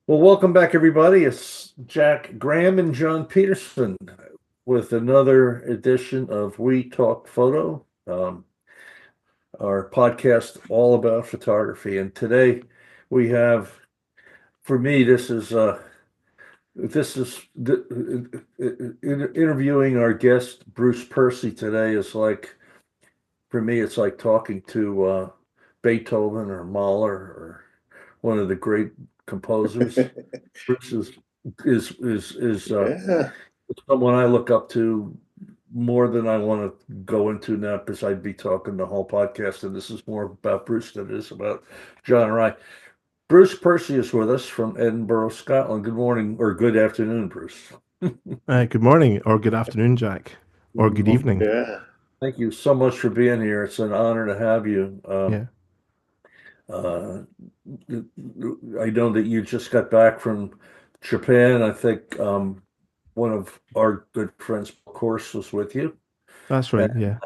Well, welcome back, everybody. It's Jack Graham and John Peterson with another edition of We Talk Photo, our podcast all about photography. And today we have, for me, interviewing our guest Bruce Percy today is like, for me, it's like talking to Beethoven or Mahler or one of the great composers. Bruce is Yeah. someone I look up to more than I want to go into now because I'd be talking the whole podcast, and this is more about Bruce than it is about John and I. Bruce Percy is with us from Edinburgh, Scotland. Good morning or good afternoon, Bruce. Good morning or good afternoon, Jack, or good evening. Yeah. Thank you so much for being here. It's an honor to have you. Yeah, Uh, I know that you just got back from Japan. I think one of our good friends, of course, was with you. that's And right. Yeah.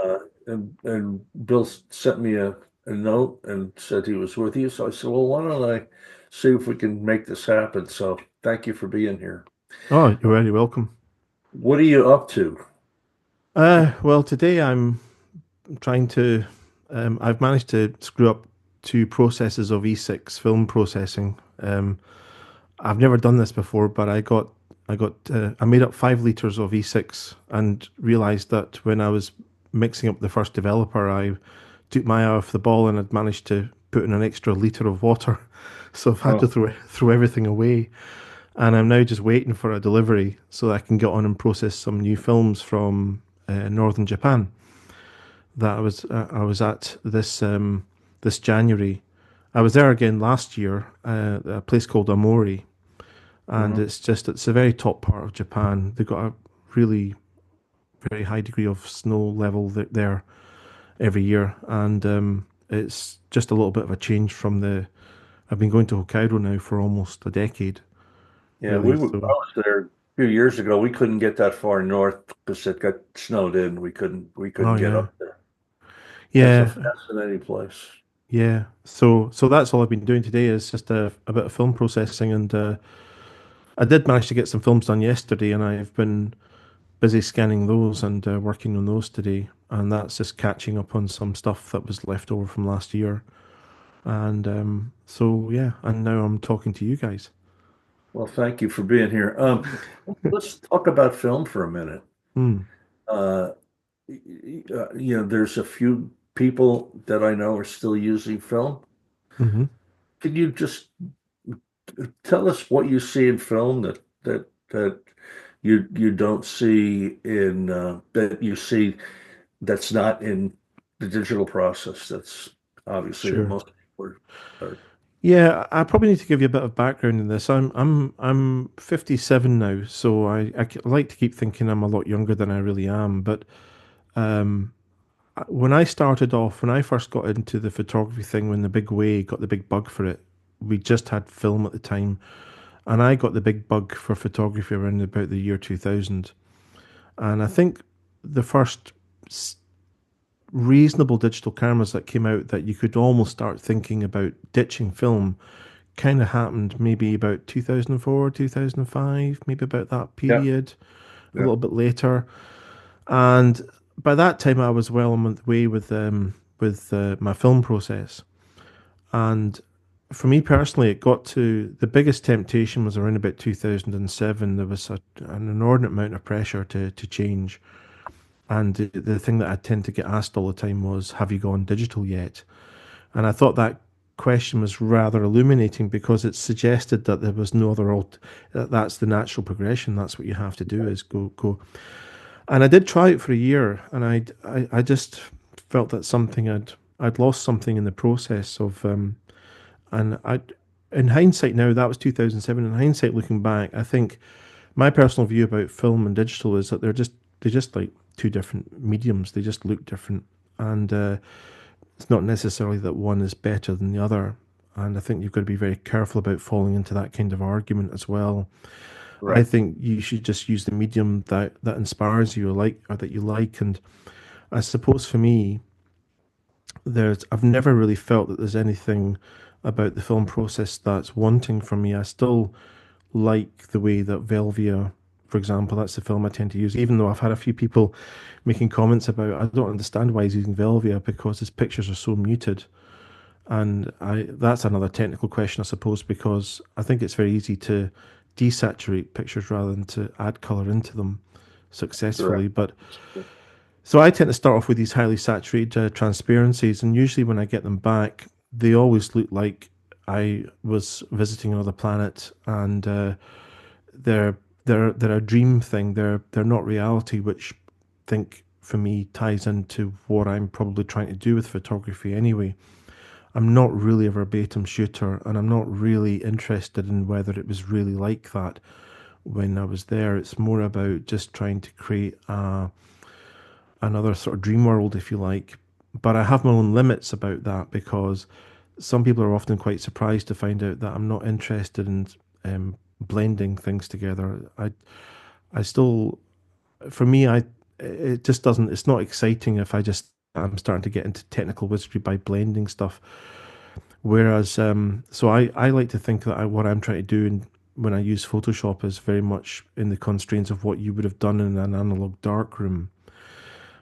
and Bill sent me a note and said he was with you. So I said, well, why don't I see if we can make this happen? So thank you for being here. Oh, you're very welcome. What are you up to? Well, today I'm trying to. I've managed to screw up two processes of E6 film processing. I've never done this before, but I made up 5 liters of E6 and realized that when I was mixing up the first developer, I took my eye off the ball and had managed to put in an extra liter of water. So I've had to Oh, throw everything away. And I'm now just waiting for a delivery so that I can get on and process some new films from northern Japan that I was at this January. I was there again last year, a place called Amori, and mhm. it's a very top part of Japan. They've got a really very high degree of snow level there every year, and it's just a little bit of a change from the. I've been going to Hokkaido now for almost a decade, Yeah, really. I So was there a few years ago. We couldn't get that far north because it got snowed in. We couldn't oh get yeah. up there. That's a Yeah, fascinating place. yeah. So that's all I've been doing today is just a bit of film processing, and I did manage to get some films done yesterday, and I've been busy scanning those and working on those today, and that's just catching up on some stuff that was left over from last year, and so yeah, and now I'm talking to you guys. Well, thank you for being here. Let's talk about film for a minute. Hmm. Uh, there's a few people that I know are still using film. Mm-hmm. Can you just tell us what you see in film that you don't see in that you see that's not in the digital process? That's obviously that Sure. most people are. Yeah, I probably need to give you a bit of background in this. I'm 57 now, so like to keep thinking I'm a lot younger than I really am. But um, when I started off, when I first got into the photography thing, when the big way got the big bug for it, we just had film at the time, and I got the big bug for photography around about the year 2000. And I think the first reasonable digital cameras that came out that you could almost start thinking about ditching film kind of happened maybe about 2004, 2005, maybe about that Yeah, period, a yeah. little bit later. And by that time, I was well on the way with my film process. And for me personally, it got to the biggest temptation was around about 2007. There was an inordinate amount of pressure to change. And the thing that I tend to get asked all the time was, have you gone digital yet? And I thought that question was rather illuminating because it suggested that there was no other that's the natural progression. That's what you have to do is go. And I did try it for a year, and I just felt that I'd lost something in the process of and I in hindsight now that was 2007. In hindsight, looking back, I think my personal view about film and digital is that they're just like two different mediums. They just look different, and it's not necessarily that one is better than the other. And I think you've got to be very careful about falling into that kind of argument as well. I Right. think you should just use the medium that inspires you, or that you like. And I suppose for me, I've never really felt that there's anything about the film process that's wanting from me. I still like the way that Velvia, for example, that's the film I tend to use, even though I've had a few people making comments about I don't understand why he's using Velvia because his pictures are so muted. And I that's another technical question, I suppose, because I think it's very easy to desaturate pictures rather than to add color into them Correct. successfully. But so I tend to start off with these highly saturated transparencies, and usually when I get them back, they always look like I was visiting another planet, and they're they're a dream thing. They're not reality, which I think for me ties into what I'm probably trying to do with photography anyway. I'm not really a verbatim shooter, and I'm not really interested in whether it was really like that when I was there. It's more about just trying to create another sort of dream world, if you like. But I have my own limits about that because some people are often quite surprised to find out that I'm not interested in blending things together. I still, for me, it just doesn't. It's not exciting if I just I'm starting to get into technical wizardry by blending stuff. Whereas, so I like to think that what I'm trying to do when I use Photoshop is very much in the constraints of what you would have done in an analog darkroom.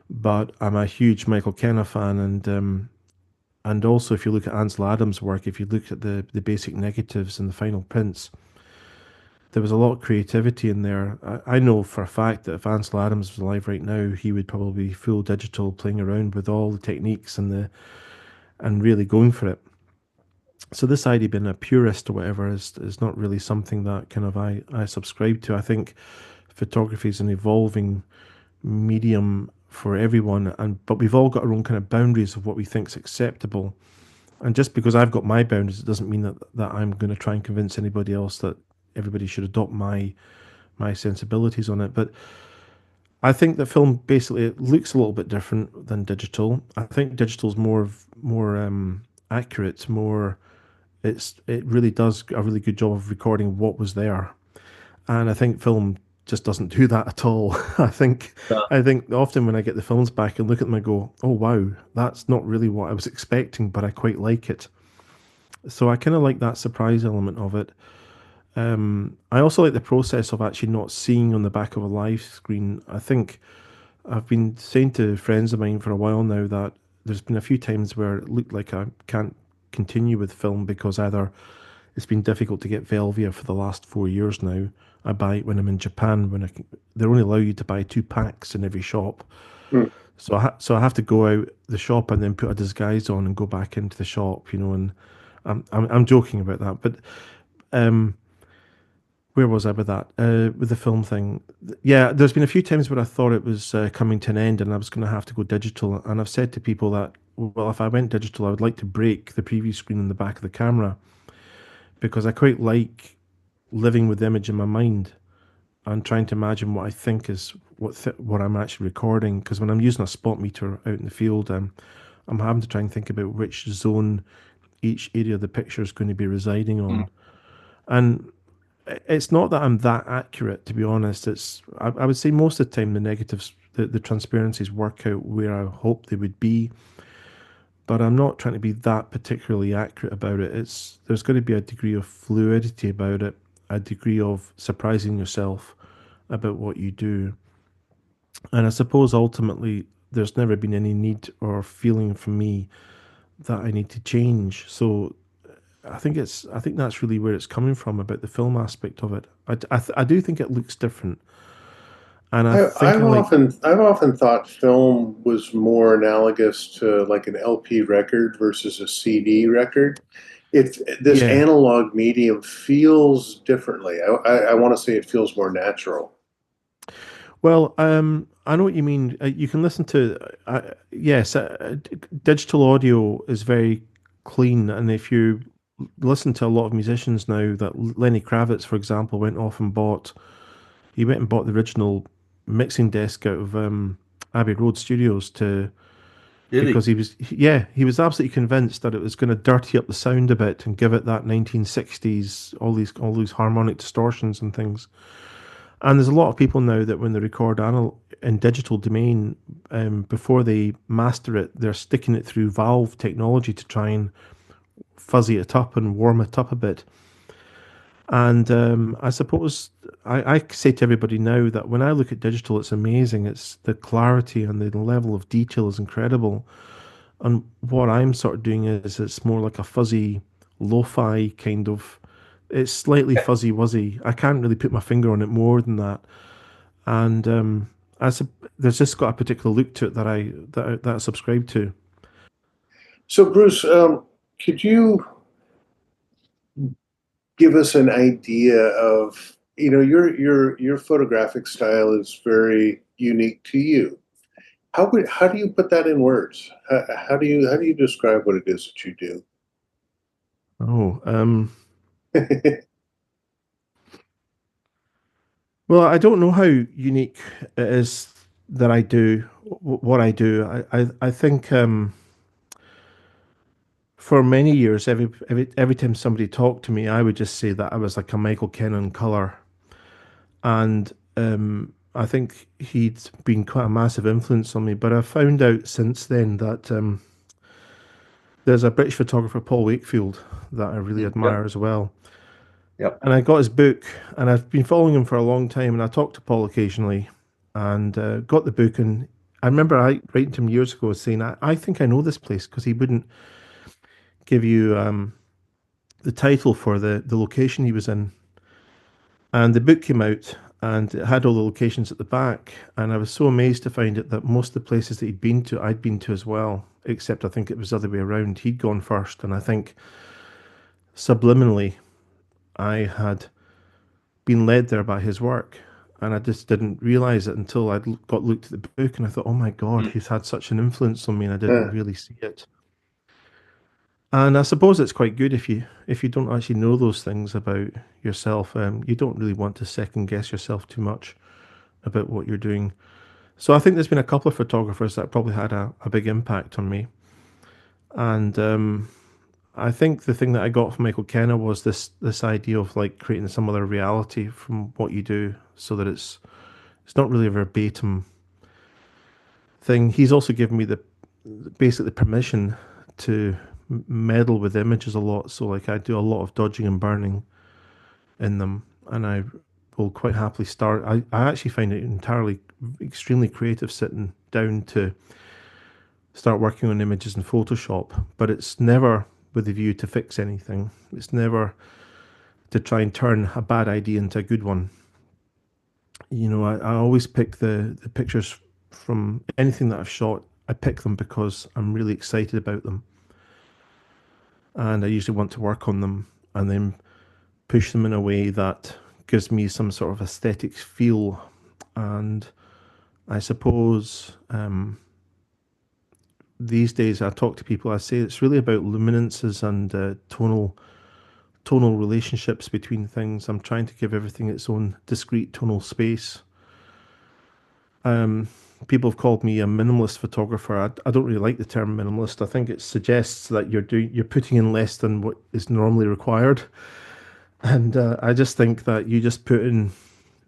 But I'm a huge Michael Kenna fan, and also if you look at Ansel Adams' work, if you look at the basic negatives and the final prints, there was a lot of creativity in there. I know for a fact that if Ansel Adams was alive right now, he would probably be full digital, playing around with all the techniques and really going for it. So this idea of being a purist or whatever is not really something that kind of I subscribe to. I think photography is an evolving medium for everyone, and but we've all got our own kind of boundaries of what we think's acceptable. And just because I've got my boundaries, it doesn't mean that I'm going to try and convince anybody else that everybody should adopt my sensibilities on it. But I think that film basically it looks a little bit different than digital. I think digital's more accurate, more it really does a really good job of recording what was there. And I think film just doesn't do that at all. Yeah. I think often when I get the films back and look at them, I go, "Oh wow, that's not really what I was expecting, but I quite like it." So I kind of like that surprise element of it. I also like the process of actually not seeing on the back of a live screen. I think I've been saying to friends of mine for a while now that there's been a few times where it looked like I can't continue with film because either it's been difficult to get Velvia for the last 4 years now. I buy it when I'm in Japan when they only allow you to buy 2 packs in every shop. Hmm. So I have to go out the shop and then put a disguise on and go back into the shop, and I'm joking about that, but um, where was I with that? With the film thing, yeah. There's been a few times where I thought it was coming to an end and I was going to have to go digital, and I've said to people that well, if I went digital, I would like to break the preview screen in the back of the camera because I quite like living with the image in my mind and trying to imagine what I think is what I'm actually recording. Because when I'm using a spot meter out in the field, I'm having to try and think about which zone each area of the picture is going to be residing Mm. on. And it's not that I'm that accurate, to be honest. I would say most of the time the negatives, the transparencies work out where I hope they would be, but I'm not trying to be that particularly accurate about it. There's going to be a degree of fluidity about it, a degree of surprising yourself about what you do. And I suppose ultimately there's never been any need or feeling from me that I need to change. So I think that's really where it's coming from about the film aspect of it. I do think it looks different, and I think I like I've often thought film was more analogous to like an LP record versus a CD record. This yeah. analog medium feels differently. I want to say it feels more natural. Well, I know what you mean. You can listen to yes, digital audio is very clean, and if you listen to a lot of musicians now, that Lenny Kravitz, for example, went off and bought. He went and bought the original mixing desk out of Abbey Road Studios to Did because he? he was absolutely convinced that it was going to dirty up the sound a bit and give it that 1960s all these harmonic distortions and things. And there's a lot of people now that when they record in digital domain, before they master it, they're sticking it through Valve technology to try and fuzzy it up and warm it up a bit. And I suppose I say to everybody now that when I look at digital, it's amazing. It's the clarity and the level of detail is incredible. And what I'm sort of doing is it's more like a fuzzy lo-fi kind of. It's slightly fuzzy wuzzy. I can't really put my finger on it more than that. And there's just got a particular look to it that I subscribe to. So, Bruce, could you give us an idea of, your photographic style is very unique to you. How do you put that in words? How do you describe what it is that you do? Oh, well, I don't know how unique it is that I do what I do. I think for many years, every time somebody talked to me, I would just say that I was like a Michael Kennan color, and I think he'd been quite a massive influence on me. But I've found out since then that there's a British photographer, Paul Wakefield, that I really Yep. admire as well. Yep. And I got his book, and I've been following him for a long time. And I talk to Paul occasionally, and got the book. And I remember I writing to him years ago saying, I think I know this place because he wouldn't give you the title for the location he was in. And the book came out, and it had all the locations at the back. And I was so amazed to find it that most of the places that he'd been to, I'd been to as well. Except I think it was the other way around. He'd gone first, and I think subliminally I had been led there by his work. And I just didn't realize it until got looked at the book and I thought, oh my God, Mm. he's had such an influence on me and I didn't Uh, really see it. And I suppose it's quite good if you don't actually know those things about yourself. You don't really want to second guess yourself too much about what you're doing. So I think there's been a couple of photographers that probably had a big impact on me. And I think the thing that I got from Michael Kenna was this idea of like creating some other reality from what you do, so that it's not really a verbatim thing. He's also given me the basically permission to meddle with images a lot. So like I do a lot of dodging and burning in them, and I will quite happily start. I actually find it entirely extremely creative sitting down to start working on images in Photoshop, but it's never with the view to fix anything. It's never to try and turn a bad idea into a good one. I always pick the pictures from anything that I've shot. I pick them because I'm really excited about them. And I usually want to work on them and then push them in a way that gives me some sort of aesthetic feel. And I suppose these days I talk to people, I say it's really about luminances and tonal relationships between things. I'm trying to give everything its own discrete tonal space. Um, People have called me a minimalist photographer. I don't really like the term minimalist. I think it suggests that you're putting in less than what is normally required, and I just think that you just put in.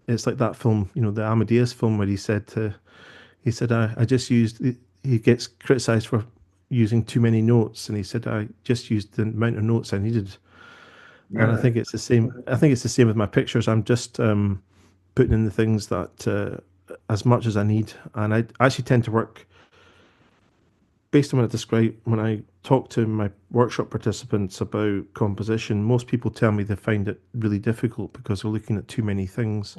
It's like that film, the Amadeus film, where he said I just used. He gets criticized for using too many notes, and he said I just used the amount of notes I needed. And I Yeah. think it's the same. I think it's the same with my pictures. I'm just putting in the things that as much as I need, and I actually tend to work based on what I describe when I talk to my workshop participants about composition. Most people tell me they find it really difficult because they're looking at too many things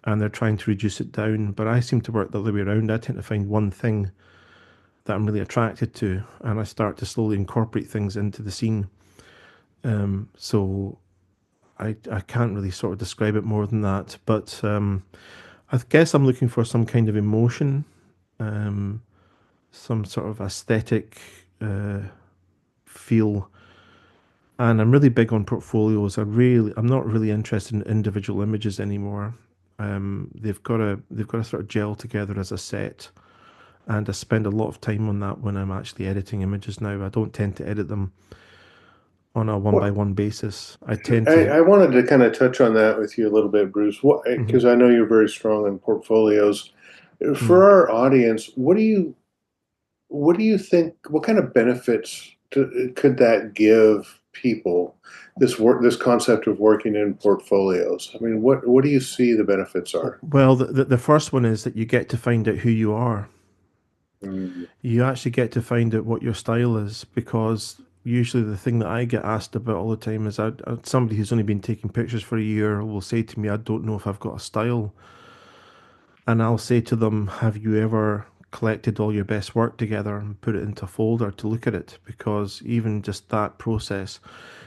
and they're trying to reduce it down. But I seem to work the other way around. I tend to find one thing that I'm really attracted to, and I start to slowly incorporate things into the scene. So I can't really sort of describe it more than that. But I guess I'm looking for some kind of emotion, um, some sort of aesthetic uh, feel. And I'm really big on portfolios. I'm not really interested in individual images anymore. They've got to sort of gel together as a set, and I spend a lot of time on that when I'm actually editing images now. I don't tend to edit them on a one by What one basis. I tend to. I wanted to kind of touch on that with you a little bit, Bruce. What, Mhm, because I know you're very strong in portfolios. mm. For our audience, what do you think? What kind of benefits could that give people? This concept of working in portfolios. I mean, what do you see the benefits are? Well, the first one is that you get to find out who you are. Mm, You actually get to find out what your style is, because usually the thing that I get asked about all the time is somebody who's only been taking pictures for a year will say to me, I don't know if I've got a style. And I'll say to them, have you ever collected all your best work together and put it into a folder to look at it? Because even just that process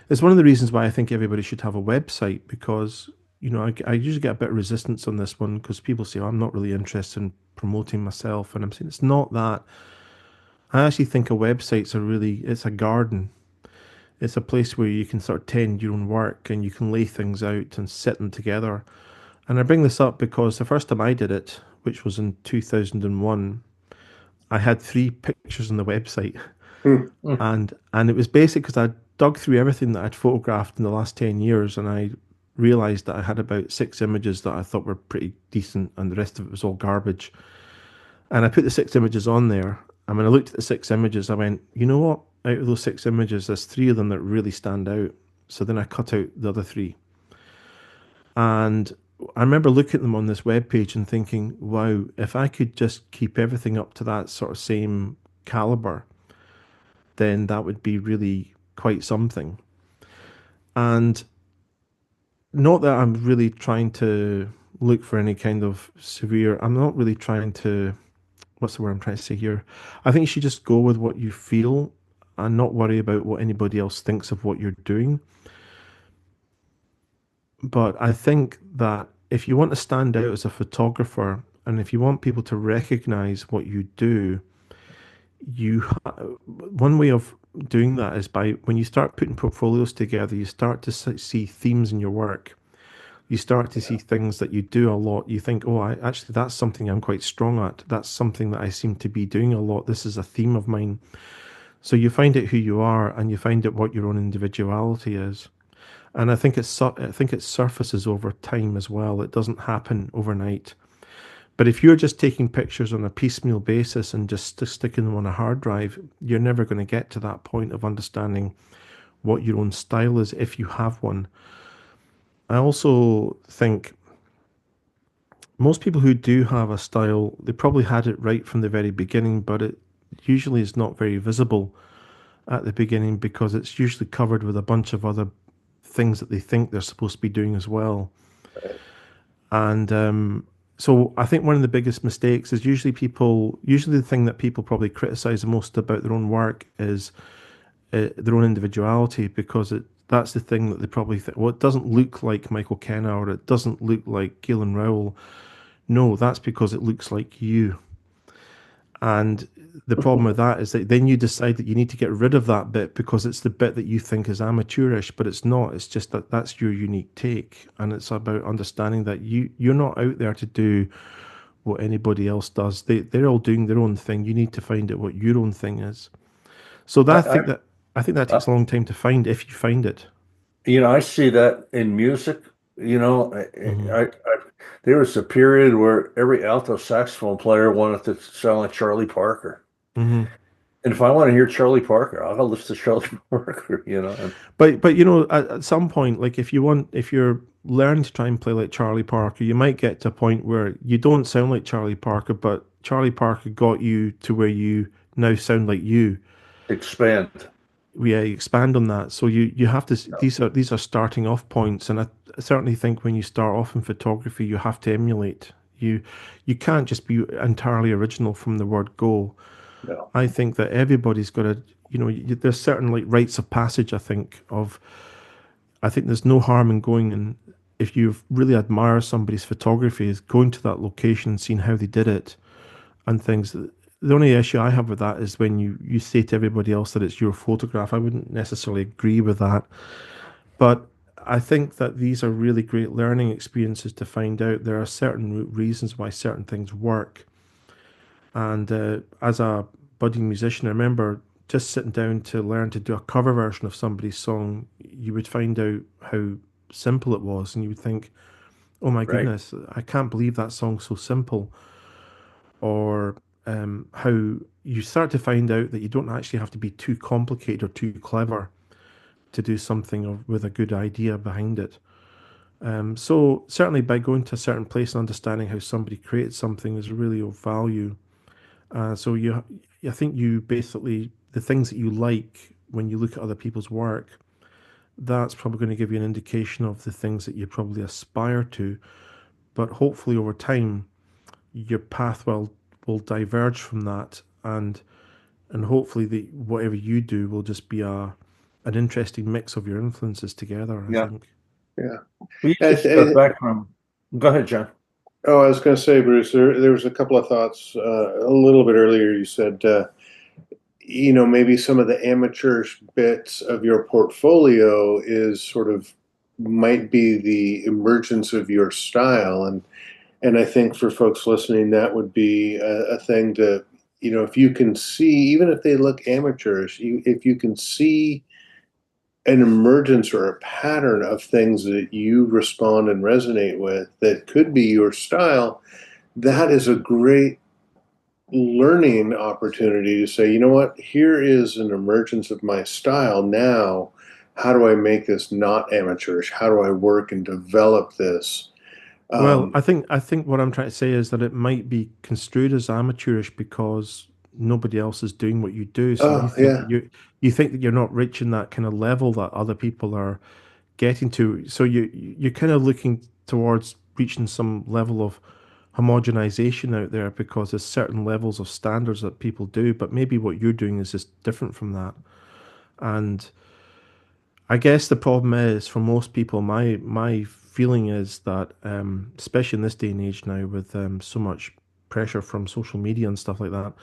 is one of the reasons why I think everybody should have a website. Because, I usually get a bit of resistance on this one because people say, oh, I'm not really interested in promoting myself. And I'm saying it's not that. I actually think a it's a garden. It's a place where you can sort of tend your own work and you can lay things out and set them together. And I bring this up because the first time I did it, which was in 2001, I had three pictures on the website, mm, Mm. and it was basic because I dug through everything that I'd photographed in the last 10 years, and I realized that I had about six images that I thought were pretty decent, and the rest of it was all garbage. And I put the six images on there, and when I looked at the six images, I went, you know what? Out of those six images, there's three of them that really stand out. So then I cut out the other three. And I remember looking at them on this web page and thinking, wow, if I could just keep everything up to that sort of same caliber, then that would be really quite something. And not that I'm really trying to look for any kind of severe, I'm not really trying to, what's the word I'm trying to say here? I think you should just go with what you feel and not worry about what anybody else thinks of what you're doing. But I think that if you want to stand out as a photographer and if you want people to recognize what you do, one way of doing that is by when you start putting portfolios together, you start to see themes in your work. You start to see things that you do a lot. You think, oh, actually, that's something I'm quite strong at. That's something that I seem to be doing a lot. This is a theme of mine. So you find out who you are and you find out what your own individuality is. And I think it surfaces over time as well. It doesn't happen overnight. But if you're just taking pictures on a piecemeal basis and just sticking them on a hard drive, you're never going to get to that point of understanding what your own style is if you have one. I also think most people who do have a style, they probably had it right from the very beginning, but it usually is not very visible at the beginning because it's usually covered with a bunch of other things that they think they're supposed to be doing as well. right. And so I think one of the biggest mistakes is usually the thing that people probably criticize the most about their own work is their own individuality because that's the thing that they probably think, well, it doesn't look like Michael Kenna or it doesn't look like Galen Rowell. No, that's because it looks like you. And the problem with that is that then you decide that you need to get rid of that bit because it's the bit that you think is amateurish, but it's not. It's just that that's your unique take, and it's about understanding that you're not out there to do what anybody else does. They're all doing their own thing. You need to find out what your own thing is. So I, that I, I think that I, takes a long time to find if you find it. I see that in music. You know, Hmm. there was a period where every alto saxophone player wanted to sound like Charlie Parker. Hmm. And if I want to hear Charlie Parker, I'll go listen to Charlie Parker, and But at some point, like if you're learning to try and play like Charlie Parker, you might get to a point where you don't sound like Charlie Parker, but Charlie Parker got you to where you now sound like you. expand. We expand on that. So you have to No, these are starting off points, and I certainly think when you start off in photography, you have to emulate. You you can't just be entirely original from the word go. No, I think that everybody's got to, there's certain like rites of passage. I think there's no harm in going and if you really admire somebody's photography, is going to that location and seeing how they did it and things. The only issue I have with that is when you say to everybody else that it's your photograph. I wouldn't necessarily agree with that, but I think that these are really great learning experiences to find out there are certain reasons why certain things work. And as a budding musician, I remember just sitting down to learn to do a cover version of somebody's song, you would find out how simple it was, and you would think, "Oh my Right. goodness, I can't believe that song's so simple." Or how you start to find out that you don't actually have to be too complicated or too clever to do something with a good idea behind it. So certainly by going to a certain place and understanding how somebody creates something is really of value. So I think you basically the things that you like when you look at other people's work, that's probably going to give you an indication of the things that you probably aspire to. But hopefully over time, your path will diverge from that, and hopefully the whatever you do will just be a an interesting mix of your influences together, I Yeah. think. Yeah. We used to And, step and, back from. Go ahead, John. oh, I was going to say, Bruce, there was a couple of thoughts a little bit earlier. You said, maybe some of the amateurish bits of your portfolio is sort of might be the emergence of your style. And I think for folks listening, that would be a thing to, if you can see, even if they look amateurish, if you can see an emergence or a pattern of things that you respond and resonate with that could be your style, that is a great learning opportunity to say, you know what, here is an emergence of my style. Now, how do I make this not amateurish? How do I work and develop this? Well, Um, I think what I'm trying to say is that it might be construed as amateurish because nobody else is doing what you do. So oh, yeah. you think that you're not reaching that kind of level that other people are getting to. So you're kind of looking towards reaching some level of homogenization out there because there's certain levels of standards that people do, but maybe what you're doing is just different from that. And I guess the problem is for most people, my feeling is that, especially in this day and age now, with so much pressure from social media and stuff like that,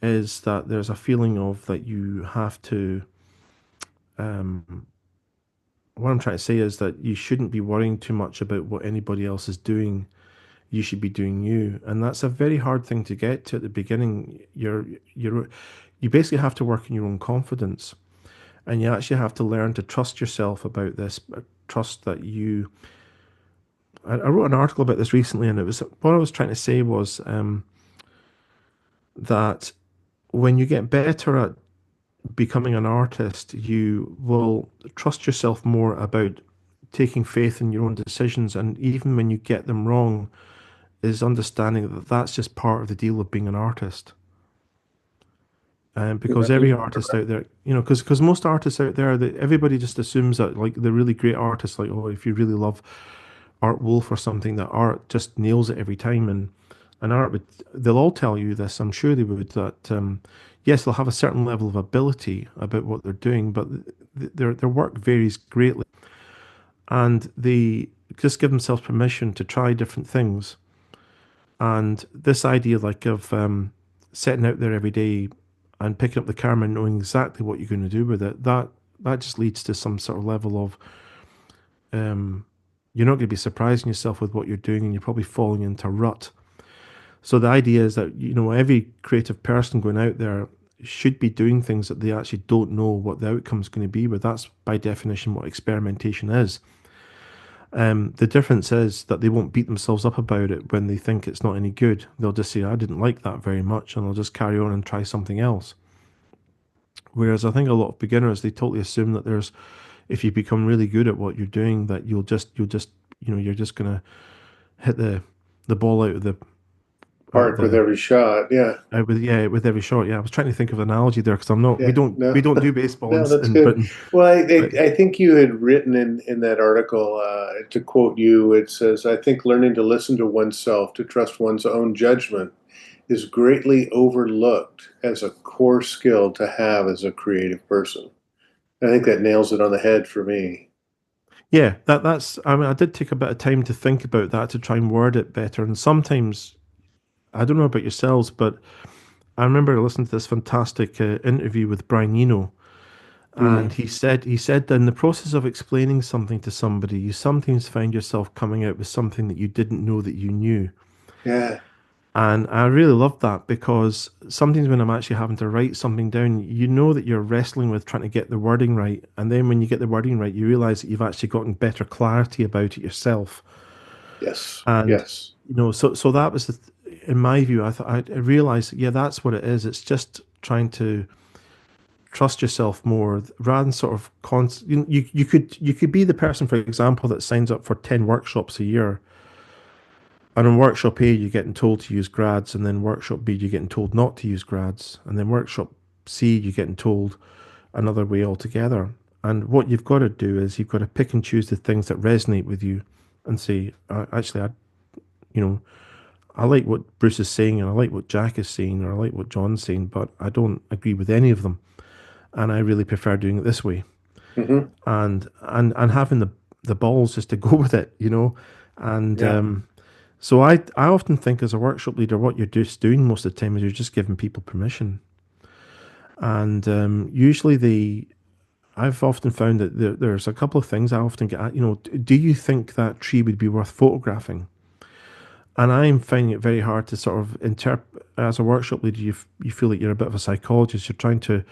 is that there's a feeling of that you have to. Um, what I'm trying to say is that you shouldn't be worrying too much about what anybody else is doing. You should be doing you, and that's a very hard thing to get to at the beginning. You basically have to work on your own confidence, and you actually have to learn to trust yourself about this. Trust that you I wrote an article about this recently, and it was what I was trying to say was that when you get better at becoming an artist, you will trust yourself more about taking faith in your own decisions, and even when you get them wrong, is understanding that that's just part of the deal of being an artist. Because every artist out there, because most artists out there, that everybody just assumes that like the really great artists, like oh, if you really love Art Wolf or something, that art just nails it every time. And art would, they'll all tell you this, I'm sure they would, that yes, they'll have a certain level of ability about what they're doing, but their work varies greatly. And they just give themselves permission to try different things. And this idea, like, of setting out there every day and picking up the camera and knowing exactly what you're going to do with it, that just leads to some sort of level of um, you're not going to be surprising yourself with what you're doing, and you're probably falling into a rut. So the idea is that every creative person going out there should be doing things that they actually don't know what the outcome's going to be. But that's by definition what experimentation is. The difference is that they won't beat themselves up about it when they think it's not any good. They'll just say, "I didn't like that very much," and they'll just carry on and try something else. Whereas I think a lot of beginners, they totally assume that if you become really good at what you're doing, that you'll just you're just gonna hit the ball out of Art with the every shot. Yeah. with every shot. Yeah, I was trying to think of an analogy there because I'm not Yeah. we No. don't do baseball No, that's in good. Britain, Well, but I think you had written in that article, to quote you, it says, I think learning to listen to oneself, to trust one's own judgment, is greatly overlooked as a core skill to have as a creative person. I think that nails it on the head for me. yeah, that's. I mean, I did take a bit of time to think about that to try and word it better, and sometimes I don't know about yourselves, but I remember listening to this fantastic interview with Brian Eno. And Mm, he said that in the process of explaining something to somebody, you sometimes find yourself coming out with something that you didn't know that you knew. yeah. And I really love that because sometimes when I'm actually having to write something down, you know that you're wrestling with trying to get the wording right. And then when you get the wording right, you realize that you've actually gotten better clarity about it yourself. Yes, And, yes. so that was in my view, I realized, yeah, that's what it is. It's just trying to trust yourself more rather than sort of you could be the person, for example, that signs up for 10 workshops a year. And in workshop A, you're getting told to use grads, and then workshop B, you're getting told not to use grads, and then workshop C, you're getting told another way altogether. And what you've got to do is you've got to pick and choose the things that resonate with you, and say, actually, you know, I like what Bruce is saying, and I like what Jack is saying, or I like what John's saying, but I don't agree with any of them, and I really prefer doing it this way. Hmm. And having the balls just to go with it. And Yeah. so I often think as a workshop leader, what you're just doing most of the time is you're just giving people permission. And usually I've often found that there's a couple of things I often get at, do you think that tree would be worth photographing? And I'm finding it very hard to sort of interpret, as a workshop leader, you feel like you're a bit of a psychologist. You're trying to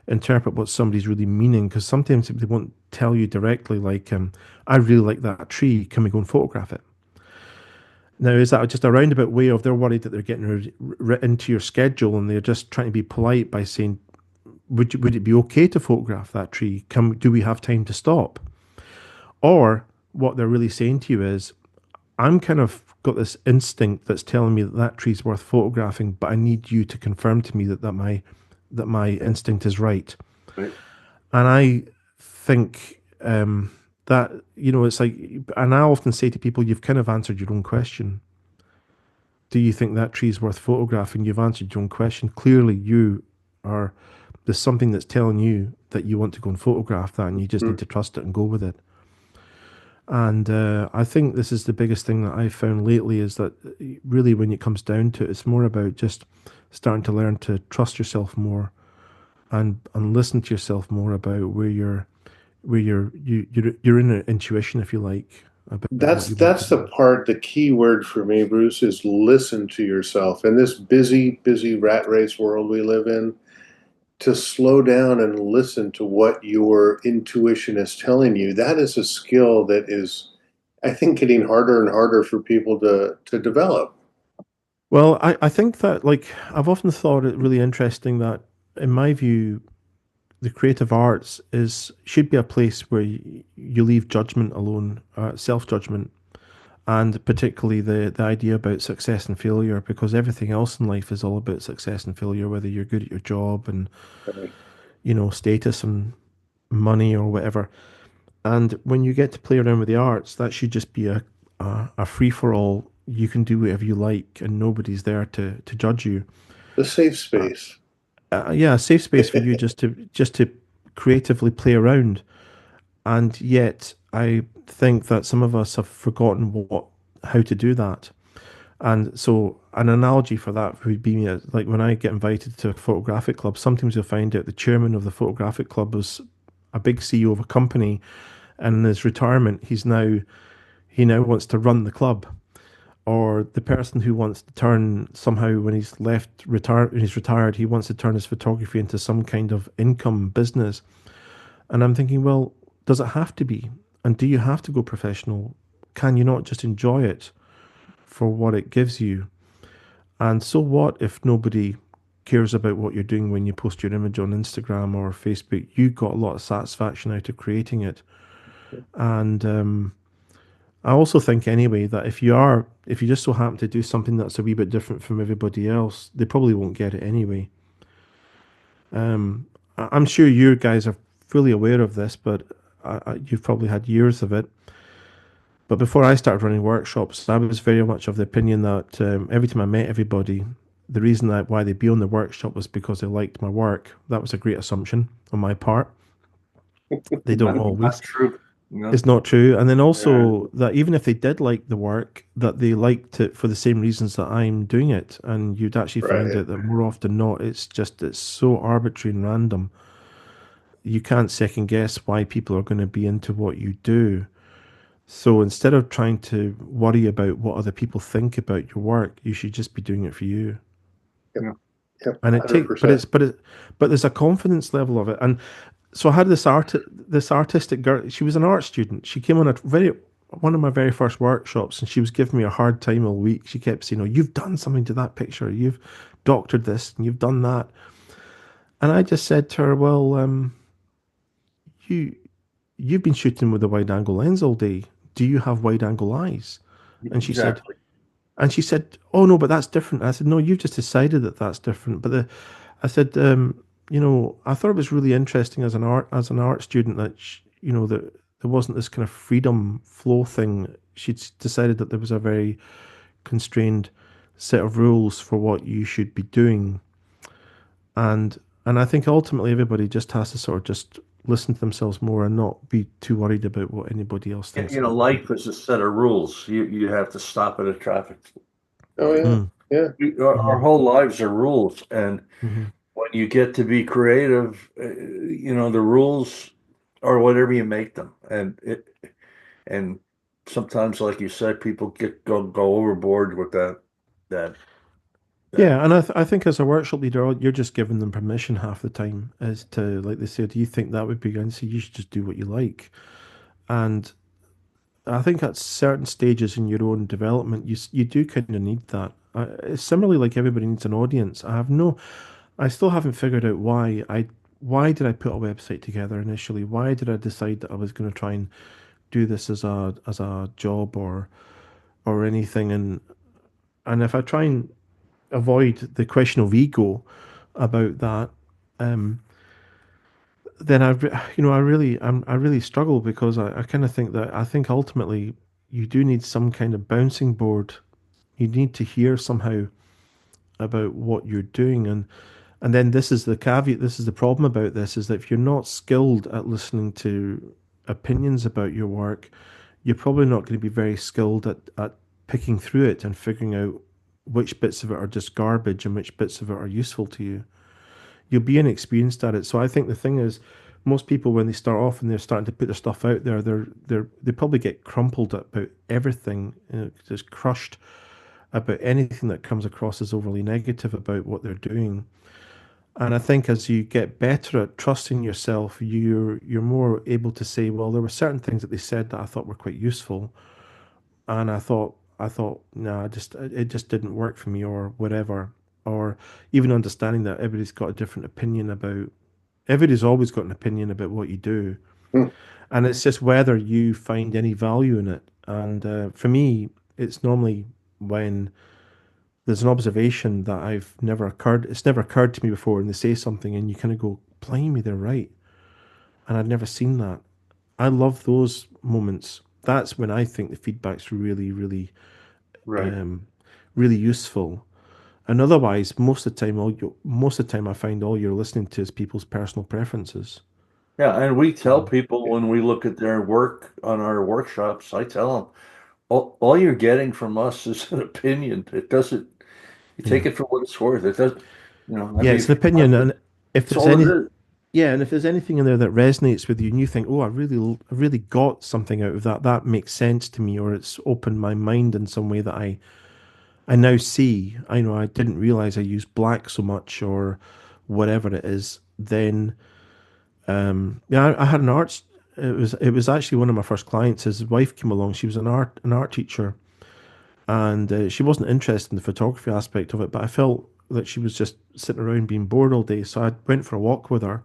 interpret what somebody's really meaning, because sometimes they won't tell you directly, like, I really like that tree. Can we go and photograph it? Now, is that just a roundabout way of they're worried that they're getting into your schedule and they're just trying to be polite by saying, would it be okay to photograph that tree? Do we have time to stop? Or what they're really saying to you is, I'm kind of got this instinct that's telling me that that tree's worth photographing, but I need you to confirm to me that my instinct is right. Right. And I think that it's like, and I often say to people, you've kind of answered your own question. Do you think that tree's worth photographing? You've answered your own question. Clearly, are. There's something that's telling you that you want to go and photograph that, and you just need Mm. to trust it and go with it. And I think this is the biggest thing that I've found lately is that really, when it comes down to it, it's more about just starting to learn to trust yourself more and listen to yourself more about where your inner intuition, if you like, about what you want to That's the do. part, the key word for me, Bruce, is listen to yourself. In this busy, busy rat race world we live in, to slow down and listen to what your intuition is telling you, that is a skill that is, I think, getting harder and harder for people to develop. Well, I think that, like, I've often thought it really interesting that, in my view, the creative arts should be a place where you leave judgment alone, self judgment, and particularly the idea about success and failure, because everything else in life is all about success and failure, whether you're good at your job and Right. status and money or whatever. And when you get to play around with the arts, that should just be a free for all. You can do whatever you like, and nobody's there to judge you. The safe Uh, space. yeah, a safe space for you just to creatively play around. And yet, I think that some of us have forgotten how to do that. And so, an analogy for that would be, like, when I get invited to a photographic club, sometimes you'll find out the chairman of the photographic club was a big CEO of a company, and in his retirement, he now wants to run the club. Or the person who wants to turn somehow, when he's retired, he wants to turn his photography into some kind of income business. And I'm thinking, well, does it have to be? And do you have to go professional? Can you not just enjoy it for what it gives you? And so what if nobody cares about what you're doing when you post your image on Instagram or Facebook? You got a lot of satisfaction out of creating it. And I also think, anyway, that if you just so happen to do something that's a wee bit different from everybody else, they probably won't get it anyway. I'm sure you guys are fully aware of this, but you've probably had years of it. But before I started running workshops, I was very much of the opinion that every time I met everybody, the reason that why they'd be on the workshop was because they liked my work. That was a great assumption on my part. They don't Not always. true. No. It's not true. And then Yeah. also that even if they did like the work, that they liked it for the same reasons that I'm doing it. And you'd actually find Right. out that more often than not, it's so arbitrary and random. You can't second guess why people are going to be into what you do. So instead of trying to worry about what other people think about your work, you should just be doing it for you. Yep. Yeah. Yep. And it take, but 100%. it's, but it, but there's a confidence level of it. And so I had this artistic girl. She was an art student. She came on one of my very first workshops, and she was giving me a hard time all week. She kept saying, "Oh, you've done something to that picture. You've doctored this, and you've done that." And I just said to her, "Well, you you've been shooting with a wide angle lens all day. Do you have wide angle eyes?" And she said, Exactly. "Oh no, but that's different." I said, "No, you've just decided that that's different." I said, I thought it was really interesting as an art student that that there wasn't this kind of freedom flow thing. She'd decided that there was a very constrained set of rules for what you should be doing, and I think ultimately everybody just has to sort of just listen to themselves more and not be too worried about what anybody else Yeah, thinks about them. life is a set of rules. You have to stop at a traffic Oh light. yeah. Mm, Yeah. Our hmm whole lives are rules, and hmm when you get to be creative, the rules are whatever you make them, and sometimes, like you said, people go overboard with that that Yeah, and I think as a workshop leader, you're just giving them permission half the time as to, like they say, do you think that would be good? And so you should just do what you like. And I think at certain stages in your own development, you do kind of need that. It's similarly like everybody needs an audience. I still haven't figured out why did I put a website together initially? Why did I decide that I was going to try and do this as a job or anything? And if I try and avoid the question of ego about that, um, then I really struggle because I kind of think that I think ultimately you do need some kind of bouncing board. You need to hear somehow about what you're doing, and then this is the caveat. This is the problem about this is that if you're not skilled at listening to opinions about your work, you're probably not going to be very skilled at picking through it and figuring out which bits of it are just garbage and which bits of it are useful to you. You'll be inexperienced at it. So I think the thing is, most people when they start off and they're starting to put their stuff out there, they probably get crumpled about everything, just crushed about anything that comes across as overly negative about what they're doing. And I think as you get better at trusting yourself, you're more able to say, well, there were certain things that they said that I thought were quite useful, and I thought, no, it just didn't work for me or whatever. Or even understanding that everybody's got a different opinion about everybody's always got an opinion about what you do, Hmm. and it's just whether you find any value in it. And for me, it's normally when there's an observation that it's never occurred to me before, and they say something, and you kind of go, "Blimey, they're right," and I'd never seen that. I love those moments. That's when I think the feedback's really, really, right. um, really useful. And otherwise, most of the time, I find all you're listening to is people's personal preferences. Yeah, and we tell So, people Yeah. when we look at their work on our workshops, I tell them, all you're getting from us is an opinion. It doesn't, you yeah, take it for what it's worth. It doesn't, I yeah, mean, it's if an you like opinion, it, and if it's there's all any, it is. yeah, and if there's anything in there that resonates with you, and you think, "Oh, I really got something out of that. That makes sense to me," or it's opened my mind in some way that I now see. I know I didn't realize I used black so much, or whatever it is. Then, yeah, I had an art. It was actually one of my first clients. His wife came along. She was an art teacher, and she wasn't interested in the photography aspect of it. But I felt that she was just sitting around being bored all day, so I went for a walk with her,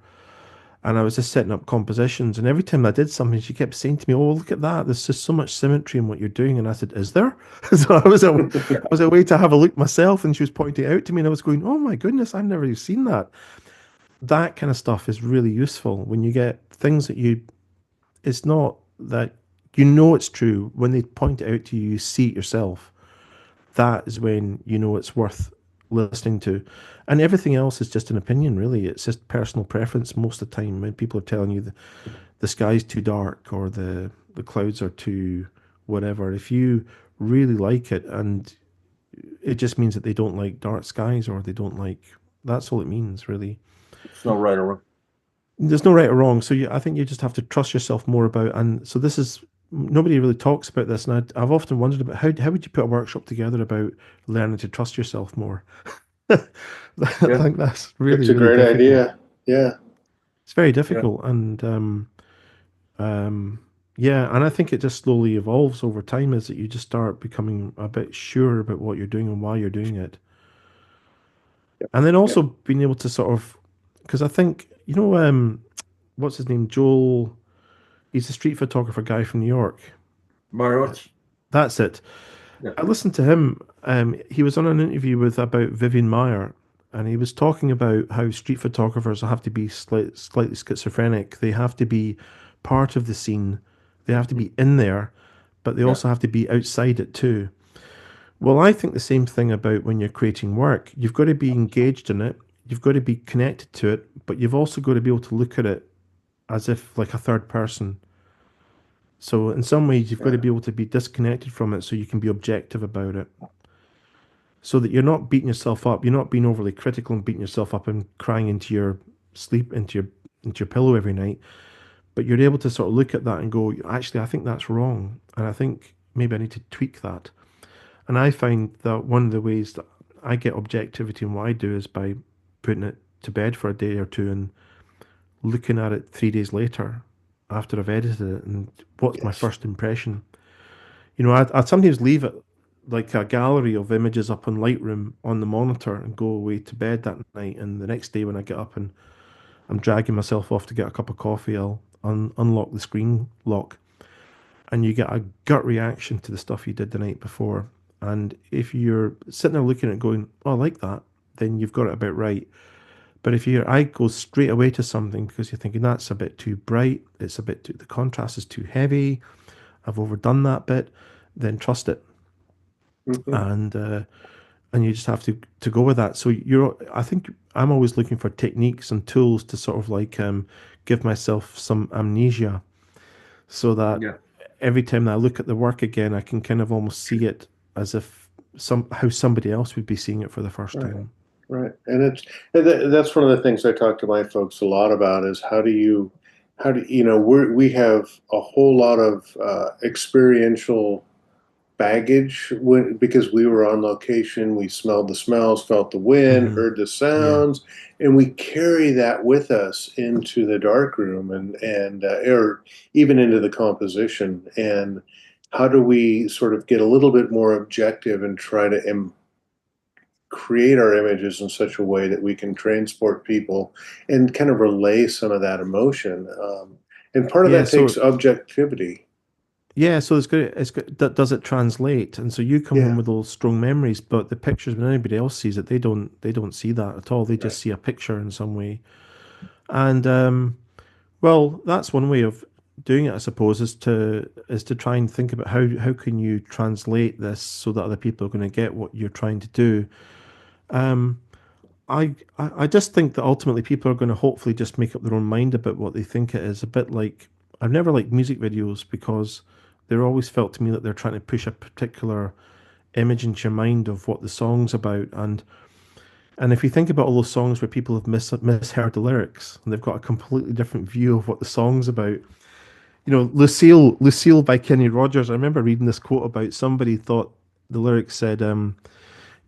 and I was just setting up compositions. And every time I did something, she kept saying to me, "Oh, look at that! There's just so much symmetry in what you're doing." And I said, "Is there?" So I was a way to have a look myself, and she was pointing it out to me, and I was going, "Oh my goodness, I've never seen that." That kind of stuff is really useful when you get things that you. It's not that you know it's true when they point it out to you. You see it yourself. That is when you know it's worth listening to. And everything else is just an opinion, really. It's just personal preference most of the time when people are telling you the sky's too dark or the clouds are too whatever. If you really like it, and it just means that they don't like dark skies or they don't like, that's all it means, really. It's no right or wrong. There's no right or wrong. So I think you just have to trust yourself more about, and so this is nobody really talks about this, and I've often wondered about how would you put a workshop together about learning to trust yourself more? I Yeah, think that's really, It's a really great difficult. idea. Yeah. It's very yeah. difficult, and um, yeah, and I think it just slowly evolves over time as that you just start becoming a bit sure about what you're doing and why you're doing it. Yep. And then also Yep. being able to sort of, because I think, what's his name? Joel, he's a street photographer guy from New York. Marowitz. That's it. Yeah, I listened to him. He was on an interview with about Vivian Meyer, and he was talking about how street photographers have to be slightly schizophrenic. They have to be part of the scene. They have to be in there, but they yeah, also have to be outside it too. Well, I think the same thing about when you're creating work. You've got to be engaged in it. You've got to be connected to it, but you've also got to be able to look at it as if like a third person. So in some ways, you've got to Yeah. be able to be disconnected from it so you can be objective about it. So that you're not beating yourself up, you're not being overly critical and beating yourself up and crying into your sleep, into your pillow every night, but you're able to sort of look at that and go, actually, I think that's wrong, and I think maybe I need to tweak that. And I find that one of the ways that I get objectivity in what I do is by putting it to bed for a day or two and looking at it 3 days later after I've edited it and what's my Yes. first impression. I'd sometimes leave it like a gallery of images up on Lightroom on the monitor and go away to bed that night. And the next day when I get up and I'm dragging myself off to get a cup of coffee, I'll unlock the screen lock and you get a gut reaction to the stuff you did the night before. And if you're sitting there looking at it going, oh, I like that, then you've got it about right. But if your eye goes straight away to something because you're thinking that's a bit too bright, it's a bit too, the contrast is too heavy, I've overdone that bit, then trust it. Hmm. And you just have to go with that. So I think I'm always looking for techniques and tools to sort of like give myself some amnesia so that yeah. every time that I look at the work again, I can kind of almost see it as if how somebody else would be seeing it for the first Right. time. Right. That's one of the things I talk to my folks a lot about is how do you know we have a whole lot of experiential baggage because we were on location. We smelled the smells, felt the wind, Hmm. heard the Yeah. sounds, and we carry that with us into the dark room and or even into the composition. And how do we sort of get a little bit more objective and try to create our images in such a way that we can transport people and kind of relay some of that emotion? And part of Yeah. that takes So objectivity. yeah. So it's good. Does it translate? And so you come home Yeah. with those strong memories, but the pictures when anybody else sees it, they don't see that at all. They Right. just see a picture in some way. And well, that's one way of doing it, I suppose, is to try and think about how can you translate this so that other people are going to get what you're trying to do. Um, I just think that ultimately people are going to hopefully just make up their own mind about what they think it is. A bit like I've never liked music videos because they're always felt to me that they're trying to push a particular image into your mind of what the song's about. And if you think about all those songs where people have misheard the lyrics and they've got a completely different view of what the song's about, Lucille by Kenny Rogers. I remember reading this quote about somebody thought the lyrics said,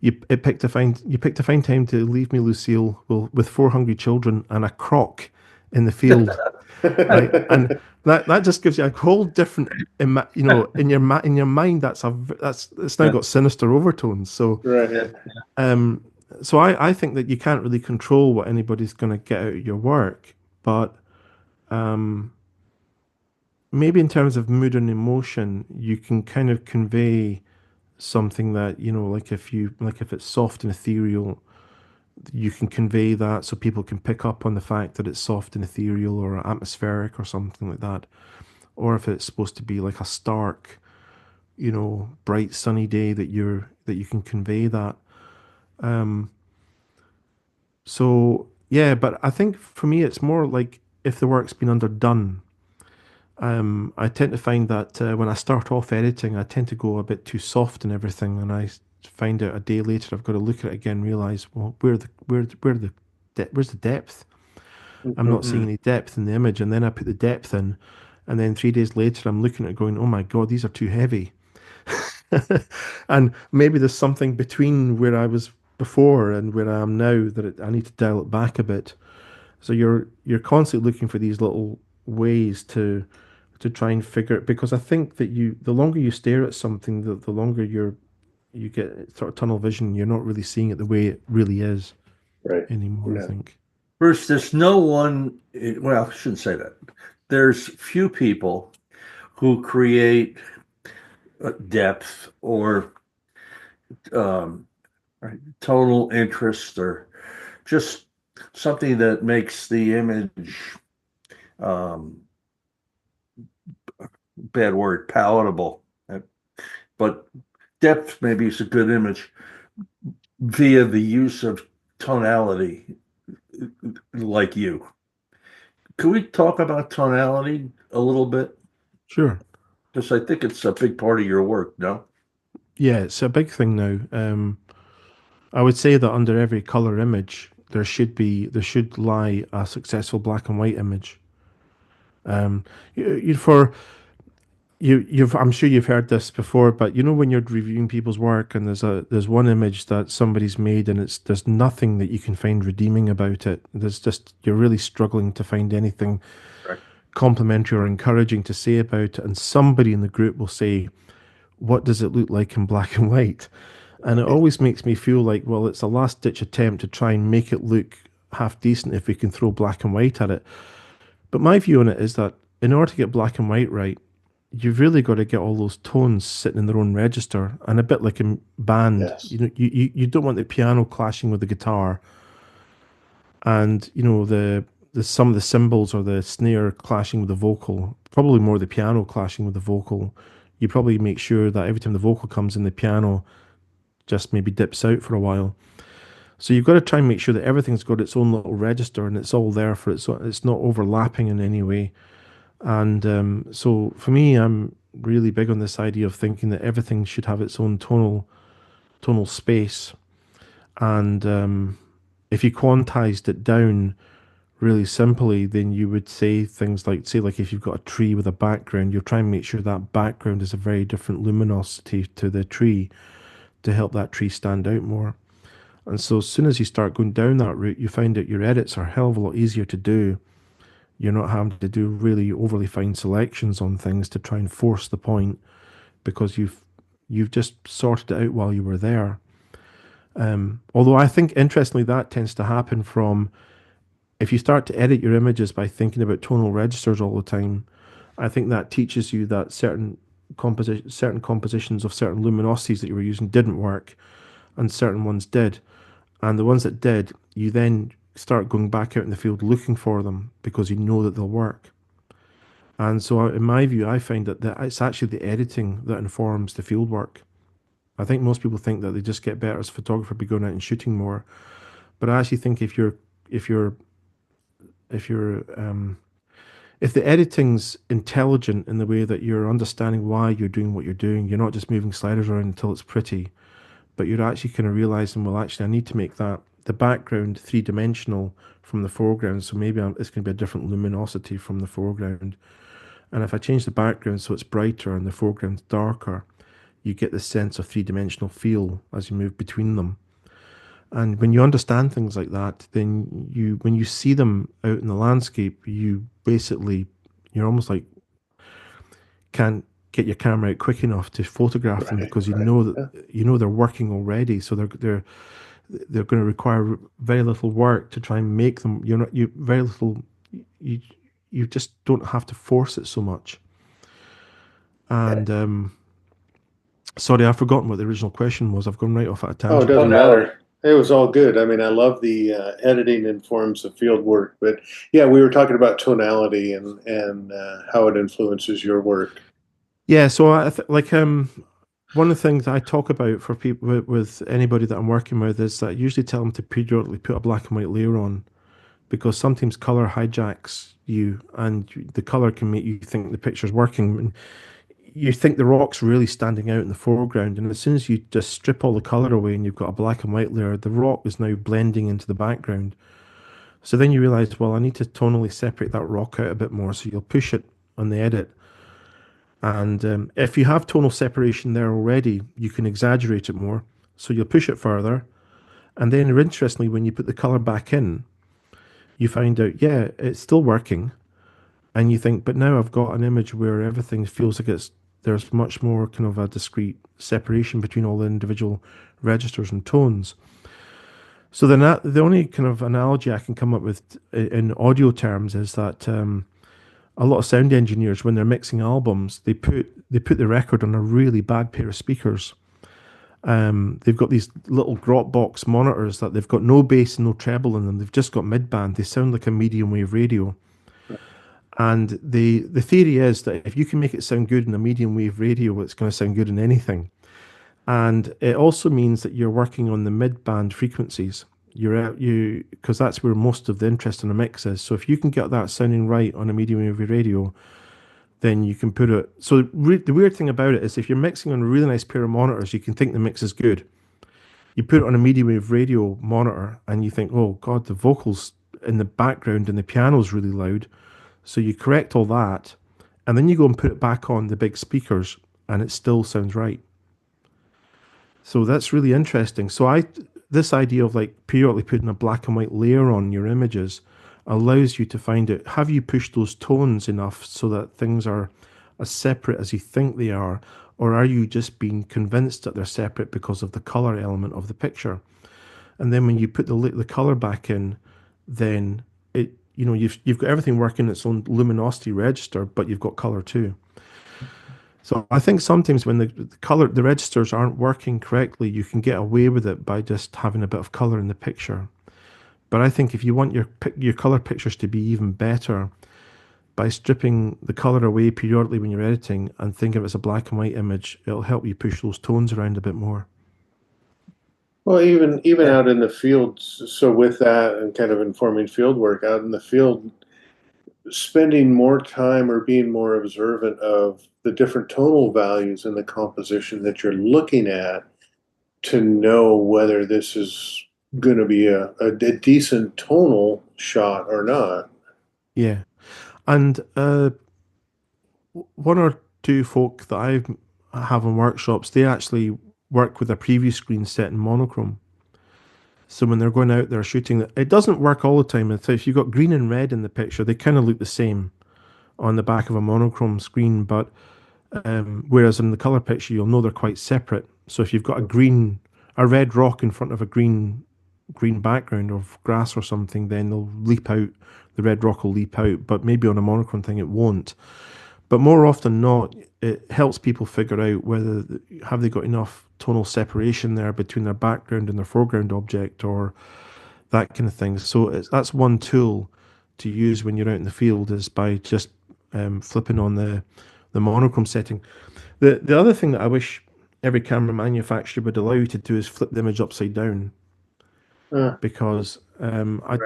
you picked a fine time to leave me, Lucille, with four hungry children and a crock in the field, right?" And that just gives you a whole different, in your mind. That's it's now Yeah. got sinister overtones. Yeah. Um, so I think that you can't really control what anybody's going to get out of your work, but um, maybe in terms of mood and emotion, you can kind of convey something that, like if it's soft and ethereal, you can convey that so people can pick up on the fact that it's soft and ethereal or atmospheric or something like that. Or if it's supposed to be like a stark, bright sunny day that you can convey that. Um, so yeah, but I think for me it's more like if the work's been underdone. I tend to find that when I start off editing, I tend to go a bit too soft and everything, and find out a day later I've got to look at it again, and realize, well, where's the depth? I'm not seeing Mhm. any depth in the image, and then I put the depth in, And then 3 days later, I'm looking at it going, oh my God, these are too heavy. And maybe there's something between where I was before and where I am now that I need to dial it back a bit. So you're constantly looking for these little ways to try and figure it, because I think that the longer you stare at something, the longer you get sort of tunnel vision. You're not really seeing it the way it really is Right. anymore, I Yeah. think. Bruce, there's no one, well, I shouldn't say that. There's few people who create depth or um, total interest or just something that makes the image, um, bad word, palatable. But depth maybe is a good image via the use of tonality, like you. Can we talk about tonality a little bit? Sure. Because I think it's a big part of your work, no? Yeah, it's a big thing now. I would say that under every color image, there should lie a successful black and white image. For you've I'm sure you've heard this before, but you know when you're reviewing people's work and there's one image that somebody's made and there's nothing that you can find redeeming about it. There's just you're really struggling to find anything Right. complimentary or encouraging to say about it, and somebody in the group will say, "What does it look like in black and white?" And it always makes me feel like, well, it's a last ditch attempt to try and make it look half decent if we can throw black and white at it. But my view on it is that in order to get black and white right, you've really got to get all those tones sitting in their own register. And a bit like a band, Yes. you know, you don't want the piano clashing with the guitar, and you know the some of the cymbals or the snare clashing with the vocal. Probably more the piano clashing with the vocal. You probably make sure that every time the vocal comes in, the piano just maybe dips out for a while. So you've got to try and make sure that everything's got its own little register and it's all there for it, so it's not overlapping in any way. And so for me, I'm really big on this idea of thinking that everything should have its own tonal space. And if you quantized it down really simply, then you would say things like, say, like if you've got a tree with a background, you'll try and make sure that background is a very different luminosity to the tree to help that tree stand out more. And so as soon as you start going down that route, you find that your edits are a hell of a lot easier to do. You're not having to do really overly fine selections on things to try and force the point, because you've just sorted it out while you were there. Although I think interestingly that tends to happen from if you start to edit your images by thinking about tonal registers all the time. I think that teaches you that certain compositions of certain luminosities that you were using didn't work, and certain ones did. And the ones that did, you then start going back out in the field looking for them because you know that they'll work. And so, in my view, I find that it's actually the editing that informs the field work. I think most people think that they just get better as a photographer by going out and shooting more. But I actually think if you're if you're if the editing's intelligent in the way that you're understanding why you're doing what you're doing, you're not just moving sliders around until it's pretty, but you're actually kind of realizing, well, actually, I need to make the background three-dimensional from the foreground. So maybe it's going to be a different luminosity from the foreground. And if I change the background so it's brighter and the foreground's darker, you get this sense of three-dimensional feel as you move between them. And when you understand things like that, then when you see them out in the landscape, you're almost like can't get your camera out quick enough to photograph them, Right. because Right. Yeah. you know they're working already. So they're going to require very little work to try and make them. You're not you very little. You you just don't have to force it so much. And sorry, I've forgotten what the original question was. I've gone right off at a Oh, it tangent doesn't there. matter. It was all good. I mean, I love the editing informs the field work, but yeah, we were talking about tonality and how it influences your work. Yeah, so one of the things I talk about for people with anybody that I'm working with is that I usually tell them to periodically put a black and white layer on, because sometimes color hijacks you and the color can make you think the picture's working. And you think the rock's really standing out in the foreground, and as soon as you just strip all the color away and you've got a black and white layer, the rock is now blending into the background. So then you realize, well, I need to tonally separate that rock out a bit more. So you'll push it the edit. And if you have tonal separation there already, you can exaggerate it more. So you'll push it further. And then, interestingly, when you put the color back in, you find out, yeah, it's still working. And you think, but now I've got an image where everything feels like there's much more kind of a discrete separation between all the individual registers and tones. So then the only kind of analogy I can come up with in audio terms is that a lot of sound engineers, when they're mixing albums, they put the record on a really bad pair of speakers. They've got these little drop box monitors that they've got no bass and no treble in them. They've just got mid band. They sound like a medium wave radio. And the theory is that if you can make it sound good in a medium wave radio, it's going to sound good in anything. And it also means that you're working on the mid band frequencies. Because that's where most of the interest in a mix is. So if you can get that sounding right on a medium wave radio, then you can put it. So the weird thing about it is if you're mixing on a really nice pair of monitors, you can think the mix is good. You put it on a medium wave radio monitor and you think, oh God, the vocals in the background and the piano's really loud. So you correct all that, and then you go and put it back on the big speakers, and it still sounds right. So that's really interesting. This idea of like periodically putting a black and white layer on your images allows you to find out, have you pushed those tones enough so that things are as separate as you think they are, or are you just being convinced that they're separate because of the color element of the picture? And then when you put the color back in, then you've got everything working its own luminosity register, but you've got color too. So I think sometimes when the registers aren't working correctly, you can get away with it by just having a bit of color in the picture. But I think if you want your color pictures to be even better, by stripping the color away periodically when you're editing and think of it as a black and white image, it'll help you push those tones around a bit more. Well, even out in the field, so with that and kind of informing field work out in the field, spending more time or being more observant of the different tonal values in the composition that you're looking at to know whether this is going to be a decent tonal shot or not. Yeah. And one or two folk that I have in workshops, they actually work with a preview screen set in monochrome. So when they're going out there shooting, it doesn't work all the time. So if you've got green and red in the picture, they kind of look the same on the back of a monochrome screen. But whereas in the color picture, you'll know they're quite separate. So if you've got a red rock in front of a green background of grass or something, then they'll leap out. The red rock will leap out. But maybe on a monochrome thing, it won't. But more often not, it helps people figure out whether have they got enough tonal separation there between their background and their foreground object or that kind of thing. So that's one tool to use when you're out in the field is by just flipping on the monochrome setting. The other thing that I wish every camera manufacturer would allow you to do is flip the image upside down. Because Right.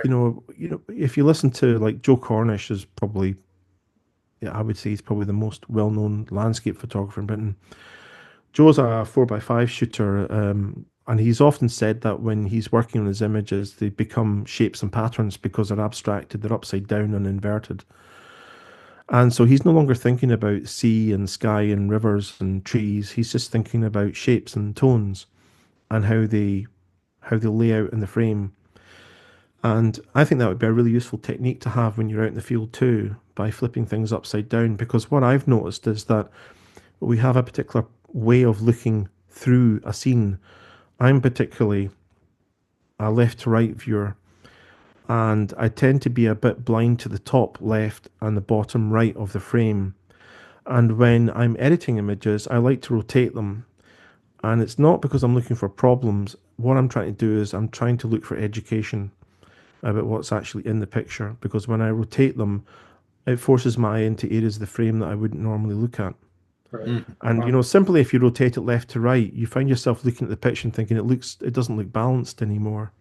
if you listen to like Joe Cornish is probably, yeah, I would say he's probably the most well-known landscape photographer in Britain. Joe's a 4x5 shooter, and he's often said that when he's working on his images, they become shapes and patterns because they're abstracted, they're upside down and inverted. And so he's no longer thinking about sea and sky and rivers and trees. He's just thinking about shapes and tones and how they lay out in the frame. And I think that would be a really useful technique to have when you're out in the field too, by flipping things upside down. Because what I've noticed is that we have a particular way of looking through a scene. I'm particularly a left to right viewer, and I tend to be a bit blind to the top left and the bottom right of the frame. And when I'm editing images, I like to rotate them. And it's not because I'm looking for problems. What I'm trying to do is I'm trying to look for education about what's actually in the picture. Because when I rotate them, it forces my eye into areas of the frame that I wouldn't normally look at. Right. And simply if you rotate it left to right, you find yourself looking at the picture and thinking it doesn't look balanced anymore.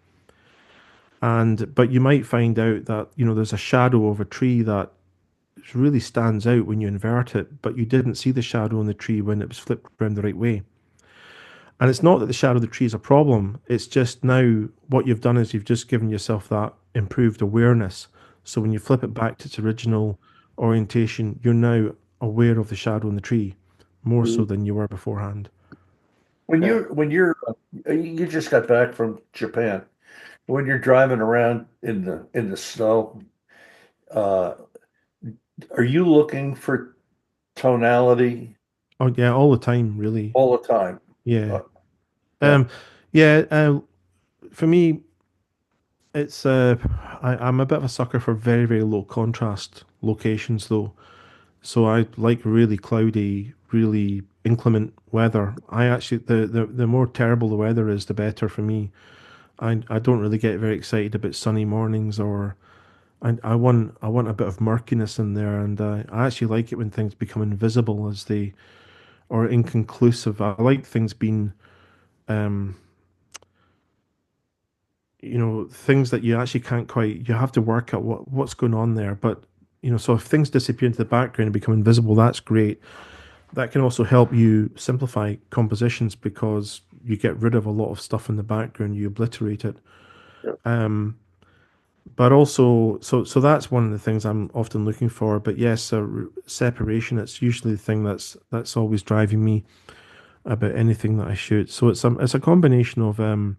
But you might find out that there's a shadow of a tree that really stands out when you invert it, but you didn't see the shadow on the tree when it was flipped around the right way. And it's not that the shadow of the tree is a problem. It's just now what you've done is you've just given yourself that improved awareness. So when you flip it back to its original orientation, you're now aware of the shadow in the tree more so Mhm. than you were beforehand. Yeah. When you're you just got back from Japan. When you're driving around in the snow, uh, are you looking for tonality Oh yeah, all the time, really. all the time? Yeah. Uh, yeah. Um, yeah. For me, it's I'm a bit of a sucker for very, very low contrast locations, though. So I like really cloudy, really inclement weather. I actually the more terrible the weather is, the better for me. I don't really get very excited about sunny mornings, or I want a bit of murkiness in there, and I actually like it when things become invisible as they or inconclusive. I like things being um things that you actually can't quite, you have to work out what's going on there. But so if things disappear into the background and become invisible, that's great. That can also help you simplify compositions because you get rid of a lot of stuff in the background, you obliterate it. Yeah. um but also, so that's one of the things I'm often looking for. But yes, separation, it's usually the thing that's always driving me about anything that I shoot. So it's a combination of um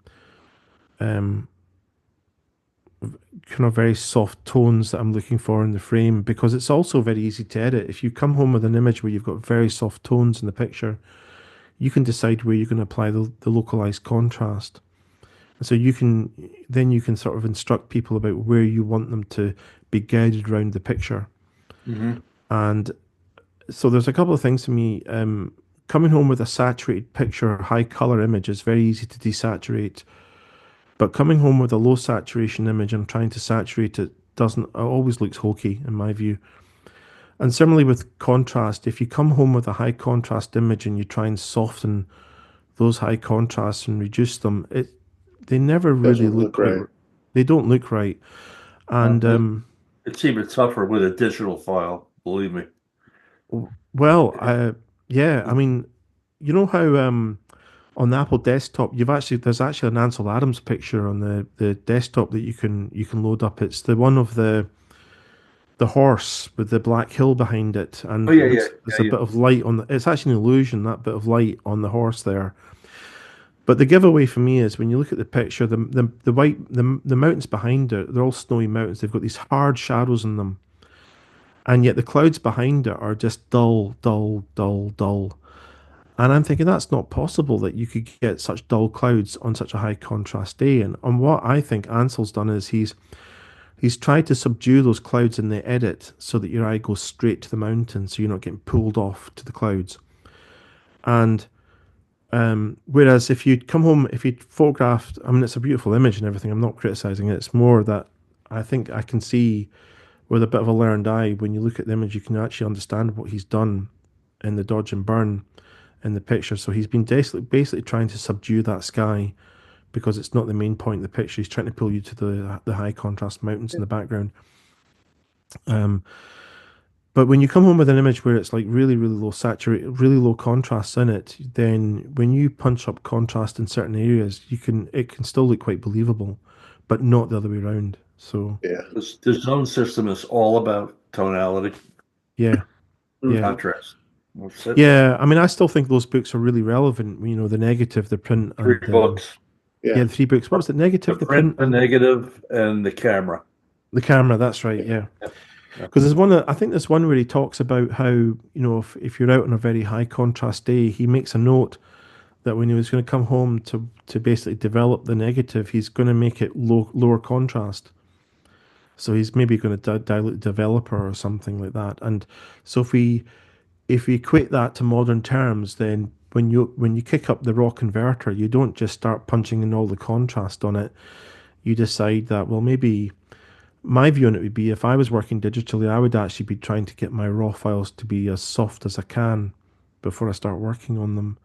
kind of very soft tones that I'm looking for in the frame, because it's also very easy to edit. If you come home with an image where you've got very soft tones in the picture, you can decide where you're going to apply the localized contrast. And so you can sort of instruct people about where you want them to be guided around the picture. Hmm. And so there's a couple of things to me. Coming home with a saturated picture, high color image is very easy to desaturate. But coming home with a low saturation image and trying to saturate it doesn't, it always looks hokey in my view. And similarly with contrast, if you come home with a high contrast image and you try and soften those high contrasts and reduce them, they never really Doesn't look look quite. right. They don't look right. And It's even tougher with a digital file, believe me. well, yeah, I mean, you know how on the Apple desktop, there's actually an Ansel Adams picture on the desktop that you can load up. It's the one of the horse with the black hill behind it, Oh and yeah, it yeah, looks like there's yeah, a yeah. bit of light on the. It's actually an illusion, that bit of light on the horse there. But the giveaway for me is when you look at the picture, the white the mountains behind it, they're all snowy mountains. They've got these hard shadows in them, and yet the clouds behind it are just dull, dull, dull, dull. And I'm thinking that's not possible that you could get such dull clouds on such a high contrast day. And what I think Ansel's done is he's tried to subdue those clouds in the edit so that your eye goes straight to the mountain, so you're not getting pulled off to the clouds. And whereas if you'd photographed, I mean, it's a beautiful image and everything. I'm not criticizing it. It's more that I think I can see with a bit of a learned eye, when you look at the image, you can actually understand what he's done in the dodge and burn in the picture. So he's been basically trying to subdue that sky because it's not the main point of the picture. He's trying to pull you to the high contrast mountains in the background. Um, but when you come home with an image where it's like really, really low saturate, really low contrast in it, then when you punch up contrast in certain areas, it can still look quite believable, but not the other way around. So Yeah. The zone system is all about tonality, yeah, yeah. Hmm. contrast. That's it. Yeah, I mean, I still think those books are really relevant. The negative, the print, Three and books: yeah, Yeah. the three books. What was it? the Negative, the print, print, the and negative, and the camera. the camera. That's right. Yeah. Yeah, Yeah, yeah. because I think there's one where he talks about how if you're out on a very high contrast day, he makes a note that when he was going to come home to basically develop the negative, he's going to make it lower contrast. So he's maybe going to dilute the developer or something like that. And so if we equate that to modern terms, then when you kick up the raw converter, you don't just start punching in all the contrast on it. You decide that, well, maybe my view on it would be, if I was working digitally, I would actually be trying to get my raw files to be as soft as I can before I start working on them.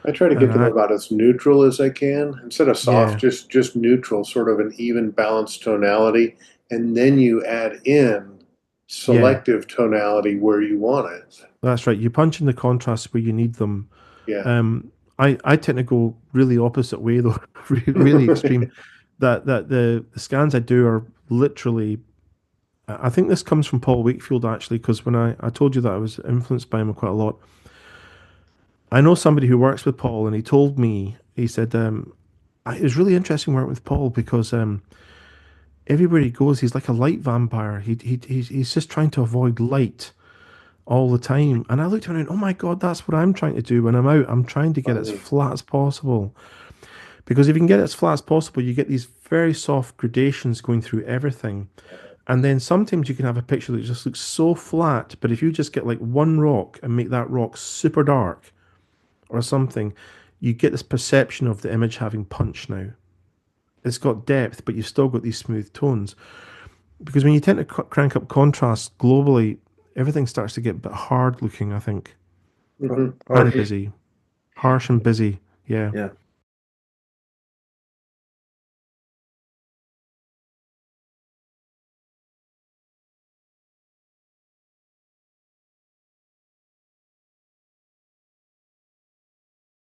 I try to And get them about as neutral as I can. Instead of soft, yeah, just neutral, sort of an even balanced tonality. And then you add in yeah, selective tonality where you want it. that's right. You punch in the contrasts where you need them. Yeah. I tend to go really opposite way though, really extreme. That the scans I do are literally I think this comes from Paul Wakefield actually, because when I told you that I was influenced by him quite a lot, I know somebody who works with Paul, and he told me, he said, it was really interesting working with Paul because everywhere he goes, he's like a light vampire. He's just trying to avoid light all the time. And I looked around and, oh my God, that's what I'm trying to do when I'm out. I'm trying to get it as Funny. flat as possible. Because if you can get it as flat as possible, you get these very soft gradations going through everything. And then sometimes you can have a picture that just looks so flat, but if you just get like one rock and make that rock super dark or something, you get this perception of the image having punch now. It's got depth, but you've still got these smooth tones. Because when you tend to crank up contrast globally, everything starts to get a bit hard looking, I think, Hmm. and Harsh. busy. Harsh and busy. Yeah. Yeah.